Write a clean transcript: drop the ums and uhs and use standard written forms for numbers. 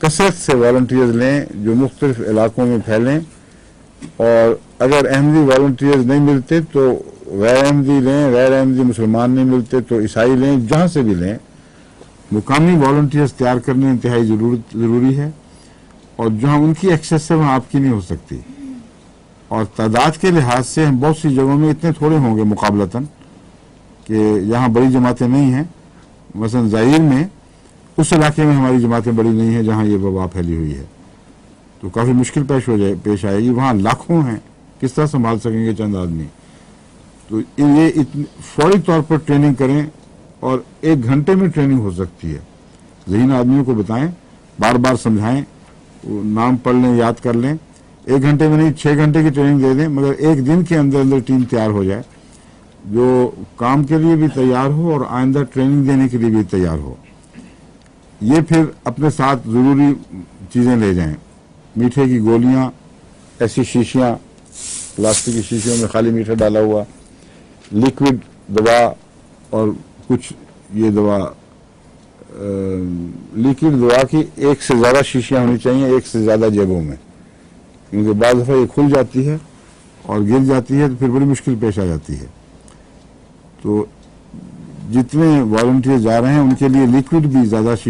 कसरत से वॉलंटियर्स लें जो मुख्तलिफ इलाकों में फैलें, और अगर अहमदी वॉलंटियर्स नहीं मिलते तो गैर अहमदी लें, गैर अहमदी मुसलमान नहीं मिलते तो ईसाई लें, जहाँ से भी लें, मुकामी वॉलंटियर्स तैयार करने इंतहाई ज़रूरी है। और जहाँ उनकी एक्सेस है वहाँ आपकी नहीं हो सकती। और तादाद के लिहाज से हम बहुत सी जगहों में इतने थोड़े होंगे मुकाबलतन कि यहाँ बड़ी जमातें नहीं हैं। मसलन ज़ाइर में उस इलाके में हमारी जमातें बड़ी नहीं हैं जहाँ ये वबा फैली हुई है, तो काफ़ी मुश्किल पेश आएगी। वहाँ लाखों हैं, किस तरह संभाल सकेंगे चंद आदमी? तो ये फौरी तौर पर ट्रेनिंग करें, और 1 घंटे में ट्रेनिंग हो सकती है। ज़हीन आदमियों को बताएं, बार बार समझाएं, नाम पढ़ लें, याद कर लें। 1 घंटे में नहीं, 6 घंटे की ट्रेनिंग दे दें, मगर 1 दिन के अंदर अंदर टीम तैयार हो जाए जो काम के लिए भी तैयार हो और आइंदा ट्रेनिंग देने के लिए भी तैयार हो। ये फिर अपने साथ ज़रूरी चीज़ें ले जाएं, मीठे की गोलियां, ऐसी शीशियां, प्लास्टिक की शीशियों में खाली मीठा डाला हुआ, लिक्विड दवा, और कुछ ये दवा, लिक्विड दवा की 1 से ज़्यादा शीशियां होनी चाहिए, 1 से ज़्यादा जेबों में, क्योंकि बाद दफ़ा ये खुल जाती है और गिर जाती है तो फिर बड़ी मुश्किल पेश आ जाती है। तो जितने वॉलंटियर जा रहे हैं उनके लिए लिक्विड भी ज़्यादा